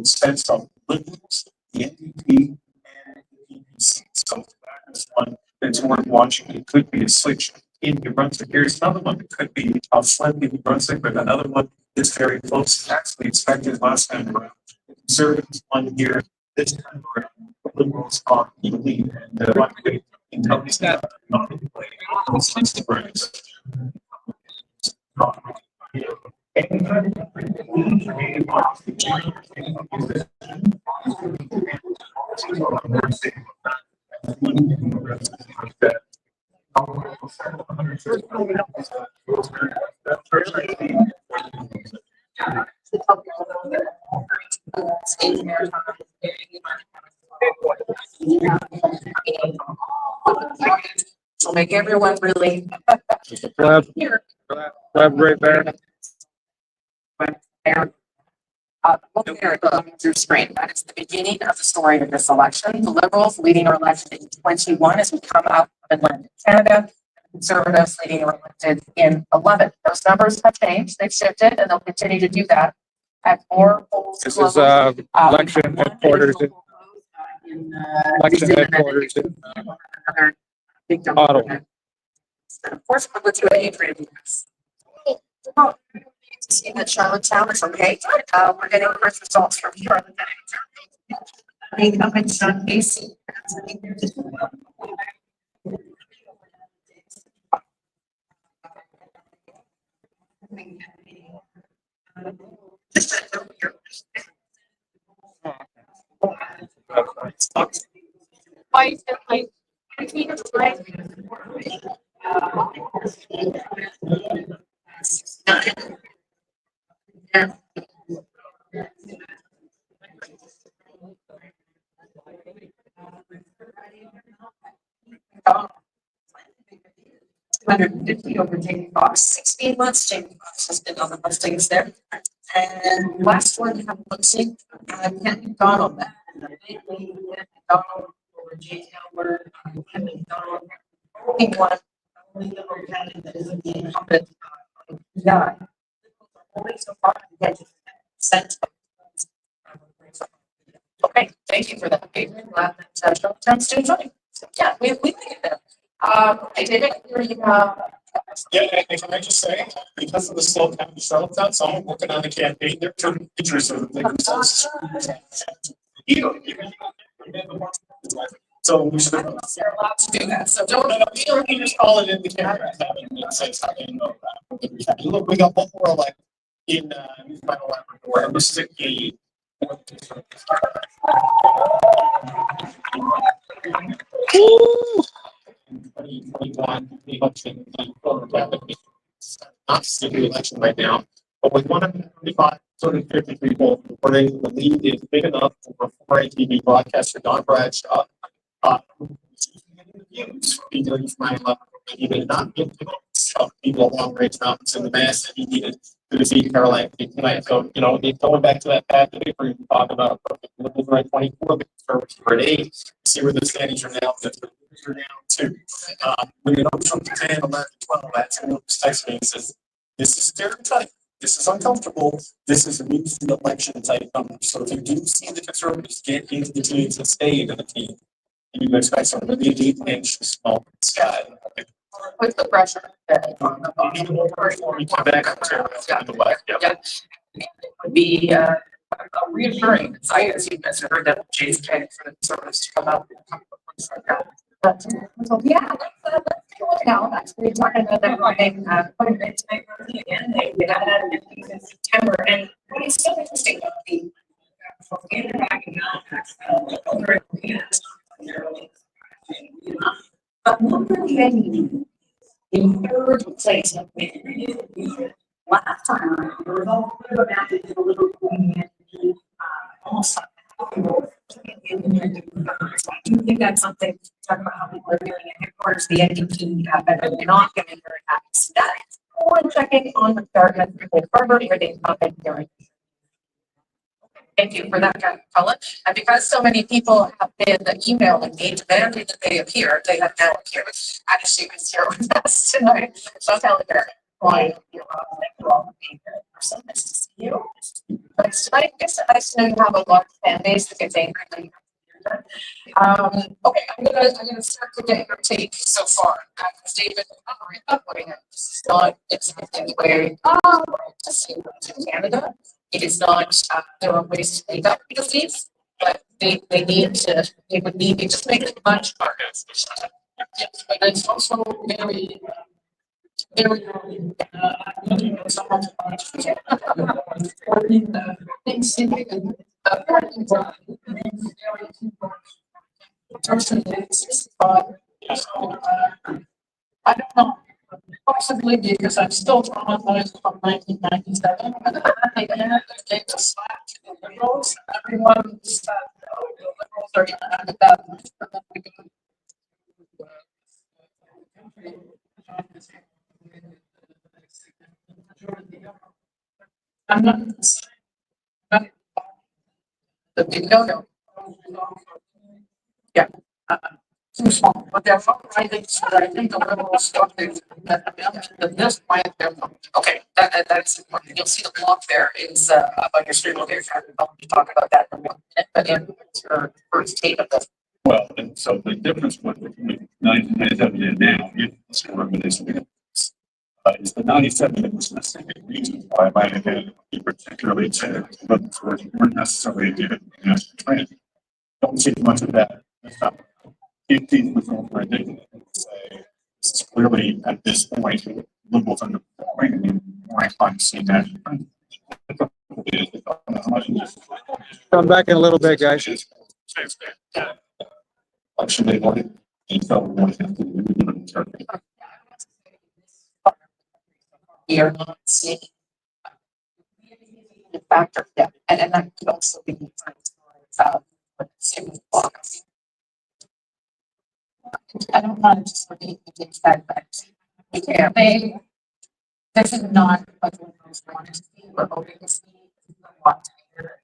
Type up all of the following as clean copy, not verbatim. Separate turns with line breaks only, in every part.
expense of Liberals, the NDP, and the PPC. So that's one that's worth watching. It could be a switch in New Brunswick. Here's another one that could be a flip in New Brunswick, but another one that's very close. Actually expected last time around. The Conservatives won here this time around. The Liberals on the lead, and one way in companies that not in play.
So make everyone really
Clap right there.
look there going through screen. That is the beginning of the story of this election. The Liberals leading our election in 21 as we come out of Atlantic Canada. Conservatives leading our election in 11. Those numbers have changed, they've shifted, and they'll continue to do that. At more polls
This
closed,
is election headquarters in Ottawa.
Of course, we'll do an Adrian. See that Charlottetown is okay. We're getting first results from here. The incumbent on AC. $250 over Jamie Foxx. 16 months Jamie Foxx has been on the listings there. And last one have looks like Kent McDonald. McDonald over Jay Albert. Kent McDonald. Only one. Only the candidate that isn't the incumbent guy. Only so far sent. Okay, thank you for that. I'm glad that Charlottetown's doing fine. So yeah, we think it there. I did it.
Yeah, and can I just say, because of the slow time in Charlottetown, so I'm working on the campaign. They're turning pictures of themselves. So we should.
They're allowed to do that. So don't.
You don't need to call it in the camera. Look, we got one more like in final Labrador. This is a not the election right now, but with 135, 250 people, where the lead is big enough for a TV broadcaster, Don Bradshaw, views for people in 9/11, he did not get people along Great Mountains in the mass that he needed to defeat Caroline tonight. So, going back to that path that we talked about, the Liberals are at 24, the Conservatives are at 8. See where the standings are now. The Liberals are down 2. When you know from 10, 11, 12, that's in the text me and says, this is stereotype. This is uncomfortable. This is a new election type number. So if you do see the Conservatives get into the teams and stay into the team, you can expect some really deep anxious small sky.
What's the pressure?
We come back to the left.
Yeah. It would be reassuring. As you guys heard that Jay's planning for the Conservatives to come out with a couple of things like that. But so yeah, let's do it now. Actually, talking about that running quite a bit tonight again. They had that in September, and what is so interesting about the but not really any in third place of last time there was all a little almost I do think that's something to talk about how people are doing it. Of course, the NDP but they're not getting very happy. So that is one checking on the Dartmouth with Harvard where they've not been doing. Thank you for that, Colin. And because so many people have been emailing me demanding that they appear, they have now appeared. Actually, was here with us tonight. So tell her. Brian, you're all being here. So nice to see you. But it's nice to know you have a large fan base that gets angry when you have to do that. Okay, I'm gonna start to get your take so far. Because David, it's not, it's not any way to see to Canada. It is not, there are ways to make up for these, but they would need to just make it much harder. Yes, but it's also very, very, someone's I don't know. Possibly because I'm still traumatized from 1997. They gave a slap to the liberals. Everyone said, "Oh, the liberals are going to have that." I'm not the big no. Yeah. Too small, but they're fundraising, so I think the liberals started at this point, they're, okay, that's important. You'll see the block there is, up on your screen location. I'll talk about that in a minute, but it's your first take of this.
Well, and so the difference with 1997 and now, if this government is the 97 that was necessary reason why I might have been particularly to look for weren't necessarily due to national trend. Don't see much of that. If these reforms were ridiculous, say this is clearly at this point liberals underperforming, and more inclined to see that.
Come back in a little bit, guys.
Should they want it? And so we have to
We are not seeing the factor, yeah, and that could also be same with blocks. I don't want to just repeat against that, but we can't make. This is not what we want to see. We're hoping to see a lot tighter.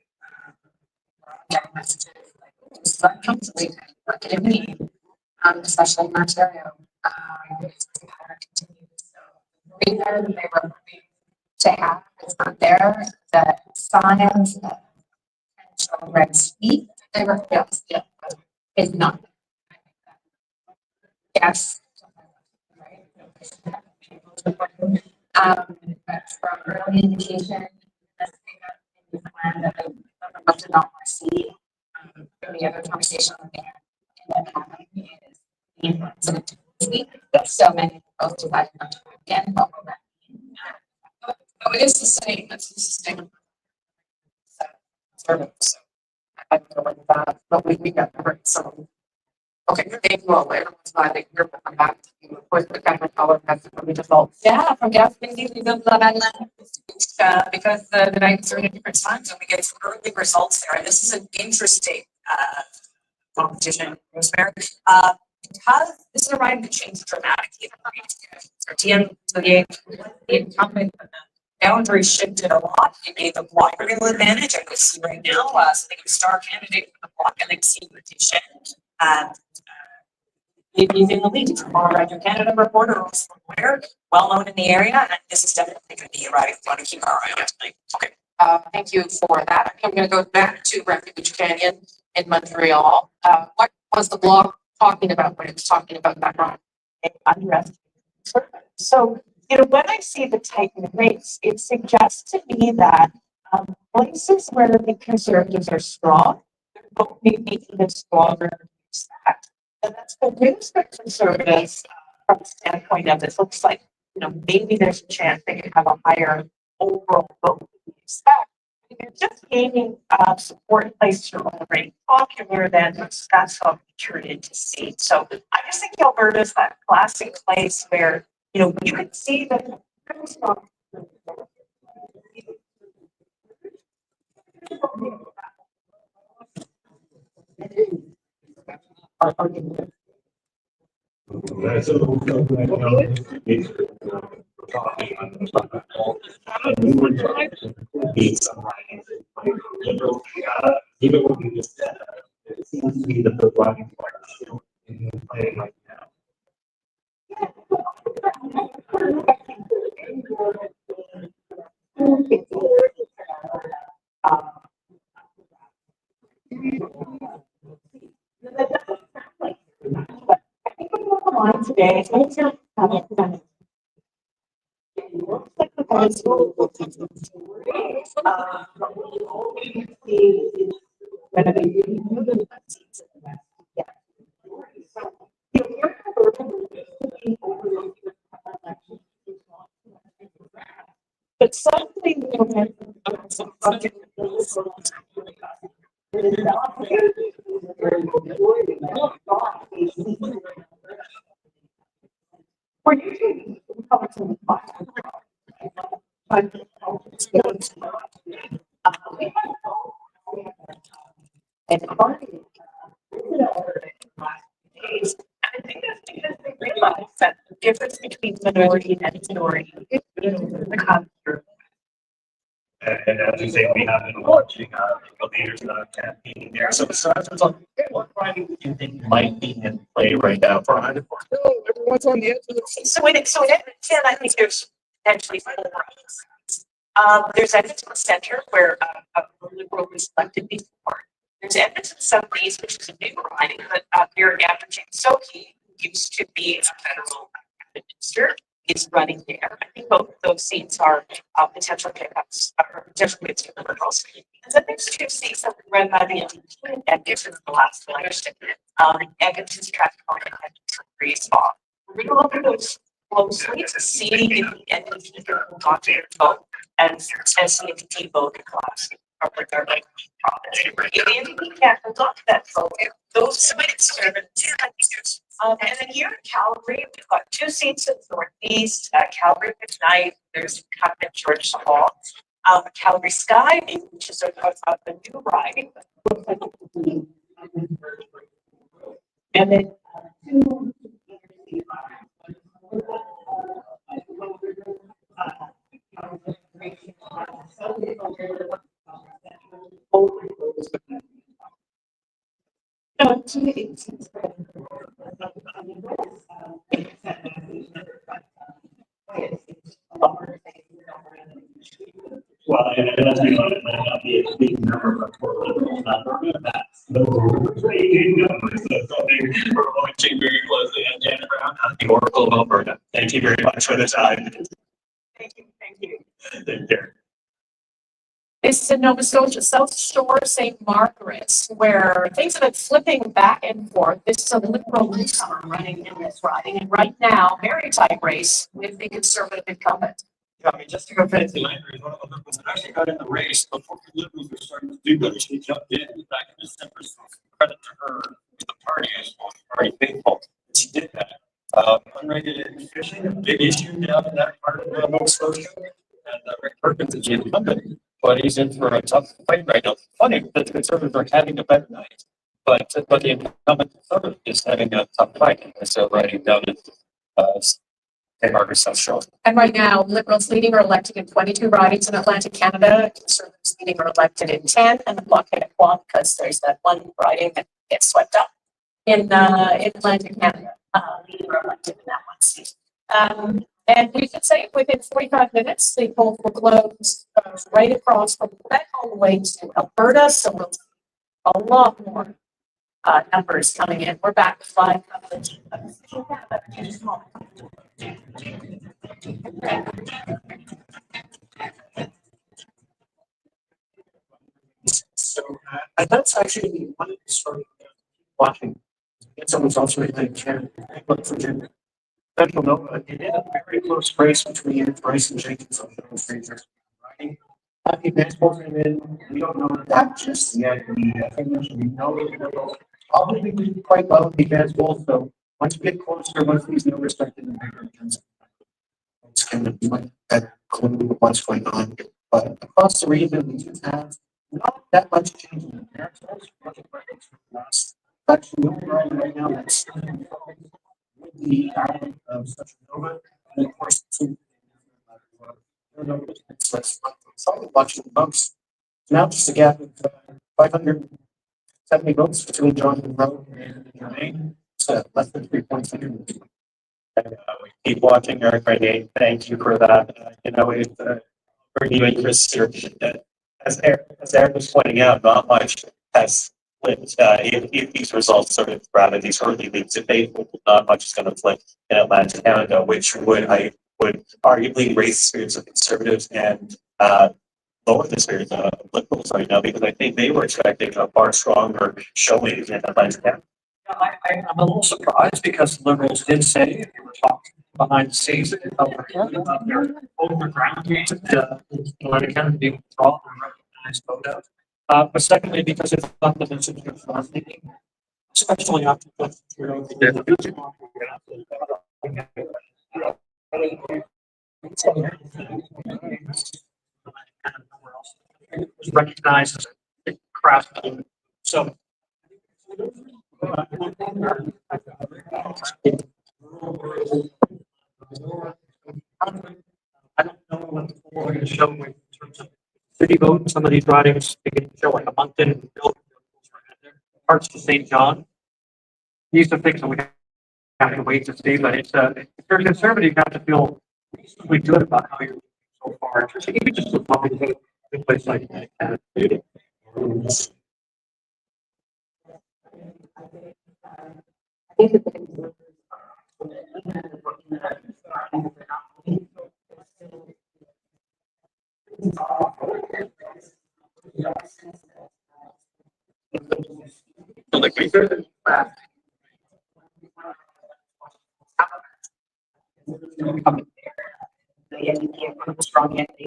Getting messages like this comes late, what can it mean? Especially in Ontario. It's how to continue. So the reason they were hoping to have is not there. The signs that potential red speed they were is not. Yes. From early indication, the plan that they did not want to see. The other conversation we had is so many people to that again. Oh, it is the same. It's the same. So I don't know what that, but we got covered. So okay, thank you all. Everyone's glad that you're coming back to you. Of course, the kind of color that's from the default. Yeah, from gas stations, we go to that because the nights are at different times and we get some early results there. And this is an interesting competition, Rosemary. Because this is a ride that changed dramatically. So the incumbent boundary shifted a lot. It gave the block a real advantage. I could see right now, so they can star candidate for the block and then see petition. Using the lead from our Radio Canada reporter, also aware, well known in the area, and this is definitely going to be a ride we want to keep our eye on tonight. Okay, thank you for that. I'm going to go back to Refuge Canyon in Montreal. What was the blog talking about when it was talking about that run?
Unrest. So, when I see the tightened rates, it suggests to me that places where the Conservatives are strong, their vote may be even stronger than we expect. And that's the news for Conservatives from the standpoint of this. Looks like, maybe there's a chance they could have a higher overall vote than we expect. If you're just gaining support in places you're already popular, then that's how we turn into seats. So I just think Alberta is that classic place where, you can see that
it seems to be the providing part in playing right now.
That doesn't sound like too much, but I think I'm on the line today. It's not coming. It looks like the guys will. Yeah. But something. We're usually covered in the box. And party. Days. And I think that's because they realize that the difference between minority and minority is the culture.
And as you say, we have been watching, the leaders campaign there.
So besides, it's like, what writing do you think might be in play right now for 100? No, everyone's on the edge of the seat.
So in Edmonton, I think there's potentially 4 options. There's Edmonton Center where a Liberal was elected before. There's Edmonton Southeast, which is a new riding, but Mayor James Soki, who used to be a federal minister, is running there. I think both of those seats are potential pickups or potential wins for the Liberals. And then there's 2 seats that were run by the NDP and Edmonton's the last election. Edmonton's traffic market and Edmonton Breeze Ball. We're going to look at those closely to see if the NDP will talk to their vote and see if the NDP vote can collapse. Or they're like, if the NDP can't hold on to that vote, those seats are and then here in Calgary, we've got 2 seats in the Northeast, Calgary McKnight, there's incumbent George Hall, Calgary Sky, which is a new riding. And then 2
Well, and let's be honest, it might not be a big number, but for Liberals, that's we're watching very closely on Janet Brown, the Oracle of Alberta. Thank you very much for the time.
Thank you.
Take care.
This is in Nova Scotia, South Shore, St. Margaret's, where things have been flipping back and forth. This is a Liberal newcomer running in this riding, and right now, very tight race with the Conservative incumbent.
Yeah, I mean, just to go fancy language, one of the Liberals that actually got in the race before the Liberals were starting to do that. She jumped in back in December, so credit to her. The party is very faithful. She did that. Unregulated fishing, a big issue down in that part of Nova Scotia. And Rick Perkins is the incumbent, but he's in for a tough fight right now. Funny that the Conservatives are having a better night, but the incumbent Conservative is having a tough fight. So riding down in St. Margaret's South Shore.
And right now, Liberals leading or elected in 22 ridings in Atlantic Canada, Conservatives leading or elected in 10, and the blockade at 1, because there's that one riding that gets swept up in Atlantic Canada, leading or elected in that one seat. And we could say within 45 minutes, the polls will close right across from Quebec all the way to Alberta. So we'll see a lot more numbers coming in. We're back to 5 coverage.
So that's actually one of the stories watching. Get some results right there. Can look for Jim. Central Nova. It is a very close race between Bryce and Jenkins on those strangers riding. Happy baseball came in. We don't know that just yet. We know that they'll probably be quite well in baseball. So once we get closer, once these numbers start getting bigger, it's going to be like that clue what's going on. But across the region, we just have not that much change in the territories. But right now, that's with the island of Central Nova, and of course, it's a bunch of votes. Now, just a gap of 570 votes between Jonathan Rowe and Jermaine. So less than 3 points. And, we keep watching, Eric. Thank you for that. It's for new interest here. As Eric was pointing out, not much has
if these results sort of grab at these early leagues, if they not much is going to flip in Atlantic Canada, which would arguably raise the spirits of conservatives and lower the spirits of liberals right now, because I think they were expecting a far stronger showing in Atlantic Canada.
I'm a little surprised because the Liberals did say, if you were talking behind the scenes, about their overground games, Atlantic Canada being withdrawn and recognized vote out. But secondly, because it's not the message of thinking, especially after recognized as a craft. So. I don't know what the poll are going to show in terms of city vote. Some of these ridings, they can show like a Moncton, parts to St. John. These are things that we have to wait to see, but it's if you're conservative, you have to feel reasonably good about how you're doing so far. Even just look up in a place like that.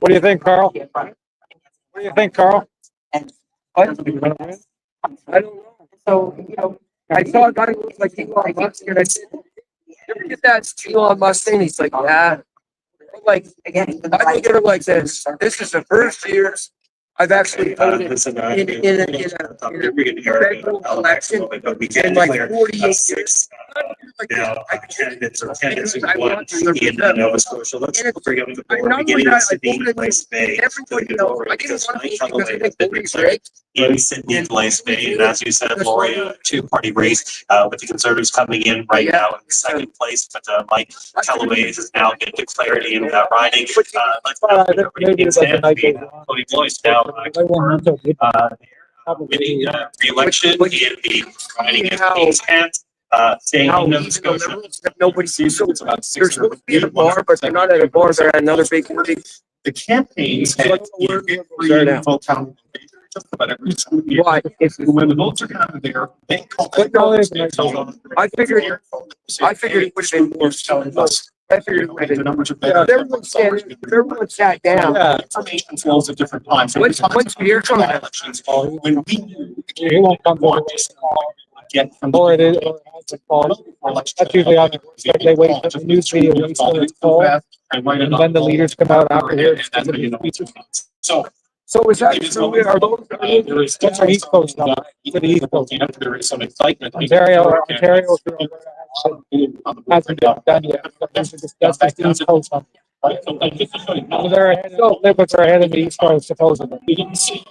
What do you think, Carl? What do you think, Carl?
I don't know. So, I saw a guy who looked like Elon Musk, and I said, "You ever get that Elon Musk thing?" He's like, "Yeah." I'm like, again, I look at it like this. This is the first year I've actually voted in a federal election in like 48 years.
Candidates or candidates who won in Nova Scotia. Let's bring up the board beginning in Sydney and Glace Bay.
Everybody knows. I didn't want to vote because I think voting's rigged.
In Sydney and Glace Bay, and as you said, Lori, a two-party race with the Conservatives coming in right now in second place, but Mike Callaway is now been declared in that riding. Let's Cody Blois now winning re-election in the riding in King's Hand. Staying in Nova Scotia.
Nobody sees them. They're supposed to be at a bar, but they're not at a bar. They're at another big city.
The campaigns had full town. Just about every time.
Why?
When the votes are counted there, they call
But no,
it.
I figured it would have been more telling us. I figured it would have
The
been.
numbers are better.
Everyone sat down.
Yeah.
Information flows at different times.
When's your turn?
Elections, when we.
He won't come
want
to
to get from.
Or it is, or it has to call. That's usually how they wait for the news media waits till it's called. And then the leaders come out after here.
So.
So is that true? Are those?
That's our East Coast now. To the East Coast.
There is some excitement.
Ontario hasn't been done yet. That's just the East Coast. They're ahead, Liberals are ahead of the East Coast supposedly.
We didn't see.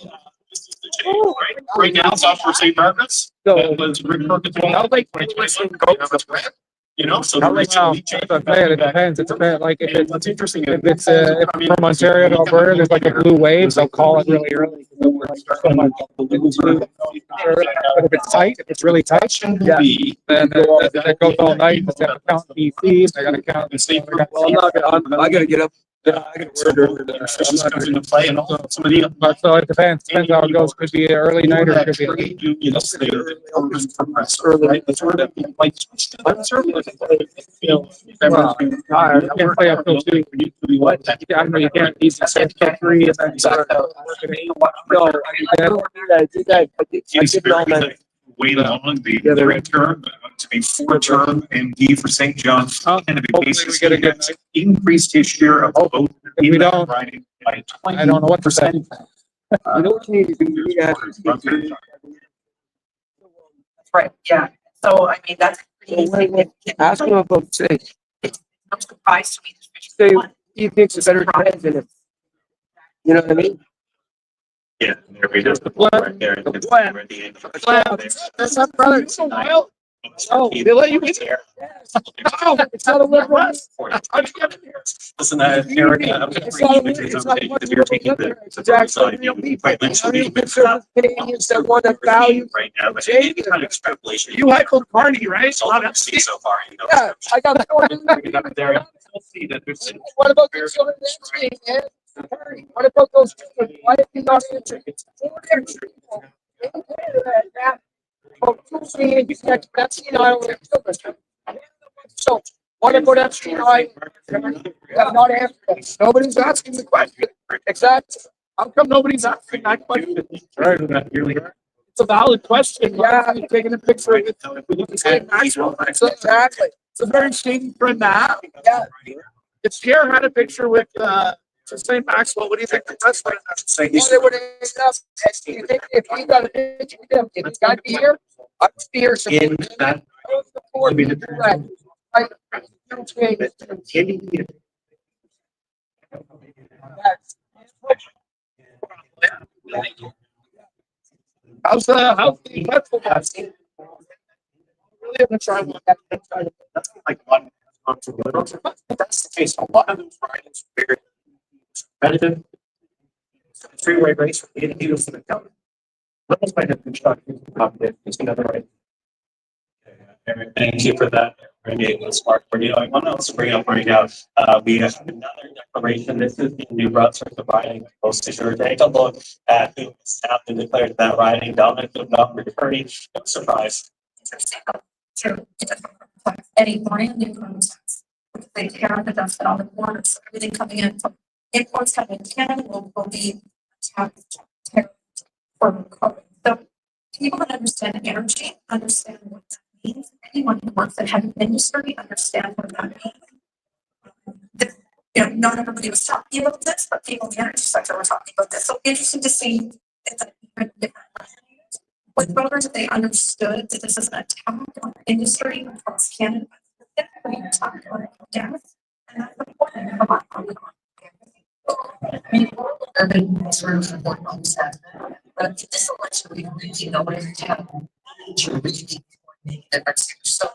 Right now, it's off for St. Margaret's.
So,
How like you know, so
well, it depends. It's a bit like if it's from Ontario to Alberta, there's like a blue wave, so call it really early. But if it's tight, if it's really tight, then it goes all night. They have to count BC, they gotta count the state.
Well, I gotta get up.
I gotta work comes into play and all somebody.
But so it depends how it goes. Could be early night or it could be.
You know, right? That's where the like.
Well, I can't play up till 2. I know you can't. These get 3 and then start working. No, I did that. I did all that.
Wait along the 3-term to be 4-term MD for St. John's. And be basically increased his share of the vote.
If we don't,
Riding by 20%.
I don't know what to say.
You know what you need to do?
That's right, yeah. So, I mean, that's pretty easy.
Ask him about, say,
It's no surprise to me.
say, he thinks it's better candidate. You know what I mean?
Yeah, there we go. The right there. It's right at the end.
That's up, brother. Oh, they let you in here. Oh, it's not a liberal.
Listen, Eric, I'm gonna
It's not,
read you
it's not much
if you're taking
liberal.
the.
It's actually real people. Real conservative Canadians that want to value.
Right now, but
change.
any kind of extrapolation.
You heckled Carney, right?
All I've seen so far, you know.
Yeah, I got
There, you'll see that there's.
What about the children next week, man? What about those children? Why did you not answer? So, what about Epstein Island? Have not answered us. Nobody's asking the question. Exactly. How come nobody's asking that question? It's a valid question. Yeah, you're taking a picture of it. Exactly. It's a very shady trend to have. Yeah. If Pierre had a picture with, St. Maxwell, what do you think the press would have said? Well, they would have ended up, if he got a picture with him, if he got here, I'd be here.
In that.
How's the dreadful guy? Really have to try one.
That's like one. That's the case. A lot of those ridings are very competitive. Freeway race, it is for the government. Let's find a construction. It's another right. Thank you for that. Smart for you. I want to also bring up right now, we have another declaration. This is the New Brunswick riding. Most sure take a look at who has been declared that riding. Dominic not returning. No surprise.
Any brand new concepts. They tear up the dust on the borders, so everything coming in from imports coming in Canada will be taxed for COVID. So people that understand energy understand what that means. Anyone who works in heavy industry understand what that means. Not everybody was talking about this, but people in the energy sector were talking about this. So interesting to see it's a different with voters, they understood that this is an attack on industry across Canada. We're talking about gas, and that's important. Urban concerns and what Mom said, but this election we really know what it's happening. So